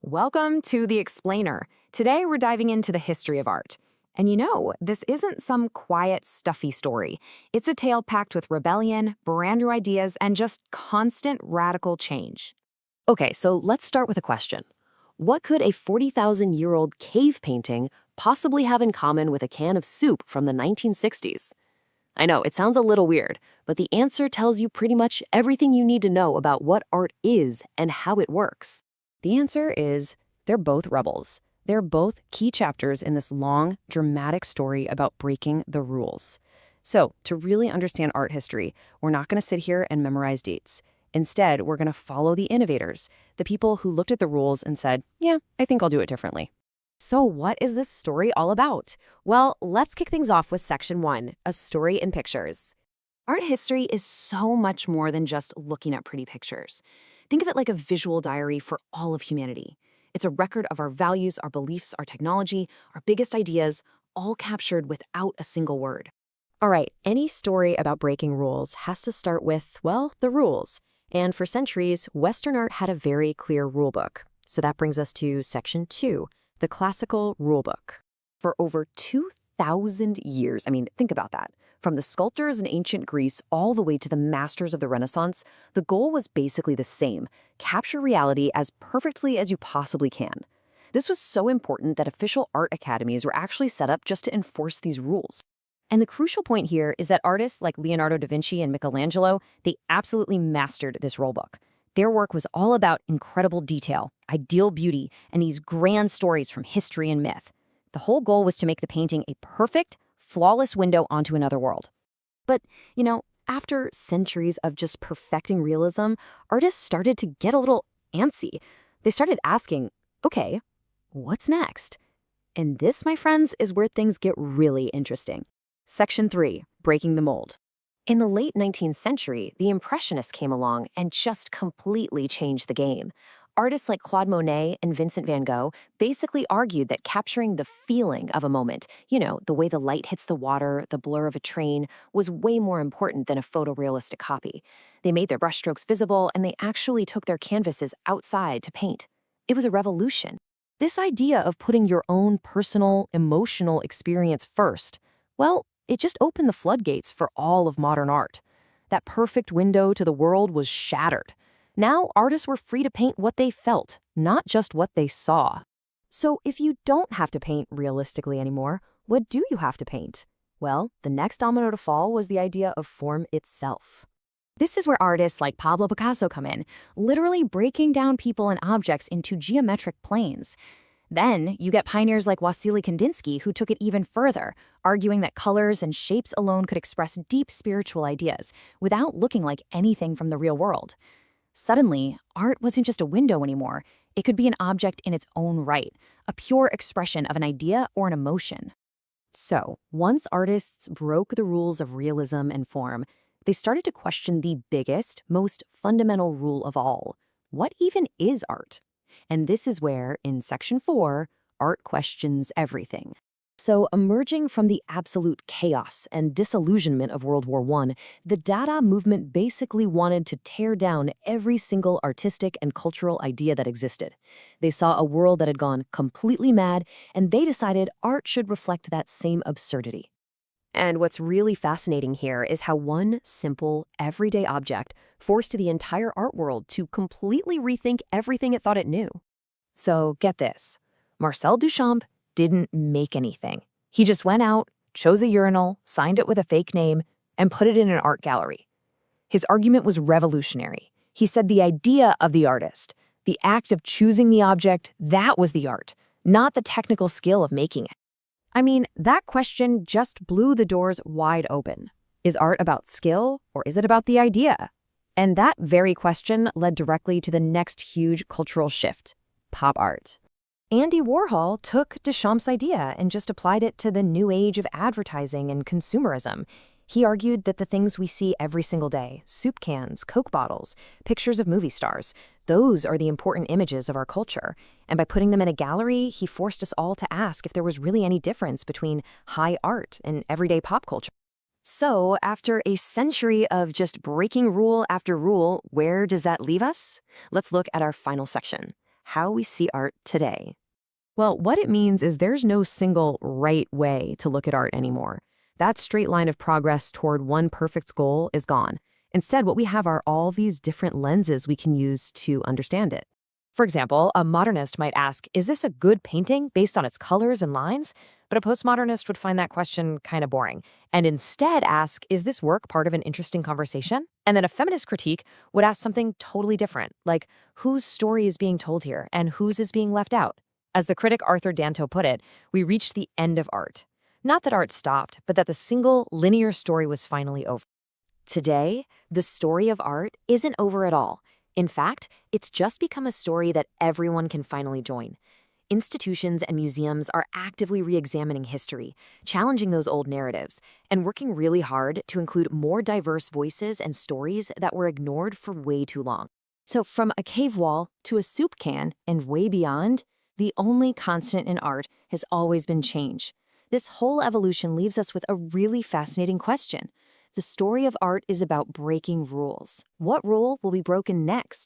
Welcome to The Explainer. Today we're diving into the history of art. And this isn't some quiet, stuffy story. It's a tale packed with rebellion, brand new ideas, and just constant radical change. Okay, so let's start with a question. What could a 40,000-year-old cave painting possibly have in common with a can of soup from the 1960s? I know, it sounds a little weird, but the answer tells you pretty much everything you need to know about what art is and how it works. The answer is they're both rebels. They're both key chapters in this long, dramatic story about breaking the rules. So, to really understand art history, we're not going to sit here and memorize dates. Instead, we're going to follow the innovators, the people who looked at the rules and said, yeah, I think I'll do it differently. So what is this story all about? Well, let's kick things off with Section 1, A Story in Pictures. Art history is so much more than just looking at pretty pictures. Think of it like a visual diary for all of humanity. It's a record of our values, our beliefs, our technology, our biggest ideas, all captured without a single word. All right, any story about breaking rules has to start with, well, the rules. And for centuries, Western art had a very clear rulebook. So that brings us to Section 2, the Classical Rulebook. For over 2,000 years, think about that. From the sculptors in ancient Greece all the way to the masters of the Renaissance, the goal was basically the same: capture reality as perfectly as you possibly can. This was so important that official art academies were actually set up just to enforce these rules. And the crucial point here is that artists like Leonardo da Vinci and Michelangelo, they absolutely mastered this rulebook. Their work was all about incredible detail, ideal beauty, and these grand stories from history and myth. The whole goal was to make the painting a perfect, flawless window onto another world. But, after centuries of just perfecting realism, artists started to get a little antsy. They started asking, okay, what's next? And this, my friends, is where things get really interesting. Section 3, Breaking the Mold. In the late 19th century, the Impressionists came along and just completely changed the game. Artists like Claude Monet and Vincent van Gogh basically argued that capturing the feeling of a moment, the way the light hits the water, the blur of a train, was way more important than a photorealistic copy. They made their brushstrokes visible, and they actually took their canvases outside to paint. It was a revolution. This idea of putting your own personal, emotional experience first, well, it just opened the floodgates for all of modern art. That perfect window to the world was shattered. Now, artists were free to paint what they felt, not just what they saw. So if you don't have to paint realistically anymore, what do you have to paint? Well, the next domino to fall was the idea of form itself. This is where artists like Pablo Picasso come in, literally breaking down people and objects into geometric planes. Then you get pioneers like Wassily Kandinsky who took it even further, arguing that colors and shapes alone could express deep spiritual ideas without looking like anything from the real world. Suddenly, art wasn't just a window anymore. It could be an object in its own right, a pure expression of an idea or an emotion. So, once artists broke the rules of realism and form, they started to question the biggest, most fundamental rule of all. What even is art? And this is where, in Section 4, art questions everything. So, emerging from the absolute chaos and disillusionment of World War I, the Dada movement basically wanted to tear down every single artistic and cultural idea that existed. They saw a world that had gone completely mad, and they decided art should reflect that same absurdity. And what's really fascinating here is how one simple, everyday object forced the entire art world to completely rethink everything it thought it knew. So, get this. Marcel Duchamp didn't make anything. He just went out, chose a urinal, signed it with a fake name, and put it in an art gallery. His argument was revolutionary. He said the idea of the artist, the act of choosing the object, that was the art, not the technical skill of making it. That question just blew the doors wide open. Is art about skill, or is it about the idea? And that very question led directly to the next huge cultural shift: pop art. Andy Warhol took Duchamp's idea and just applied it to the new age of advertising and consumerism. He argued that the things we see every single day, soup cans, Coke bottles, pictures of movie stars, those are the important images of our culture. And by putting them in a gallery, he forced us all to ask if there was really any difference between high art and everyday pop culture. So, after a century of just breaking rule after rule, where does that leave us? Let's look at our final section: how we see art today. Well, what it means is there's no single right way to look at art anymore. That straight line of progress toward one perfect goal is gone. Instead, what we have are all these different lenses we can use to understand it. For example, a modernist might ask, is this a good painting based on its colors and lines? But a postmodernist would find that question kind of boring, and instead ask, is this work part of an interesting conversation? And then a feminist critique would ask something totally different, like, whose story is being told here and whose is being left out? As the critic Arthur Danto put it, we reached the end of art. Not that art stopped, but that the single, linear story was finally over. Today, the story of art isn't over at all. In fact, it's just become a story that everyone can finally join. Institutions and museums are actively re-examining history, challenging those old narratives, and working really hard to include more diverse voices and stories that were ignored for way too long. So from a cave wall to a soup can and way beyond, the only constant in art has always been change. This whole evolution leaves us with a really fascinating question. The story of art is about breaking rules. What rule will be broken next?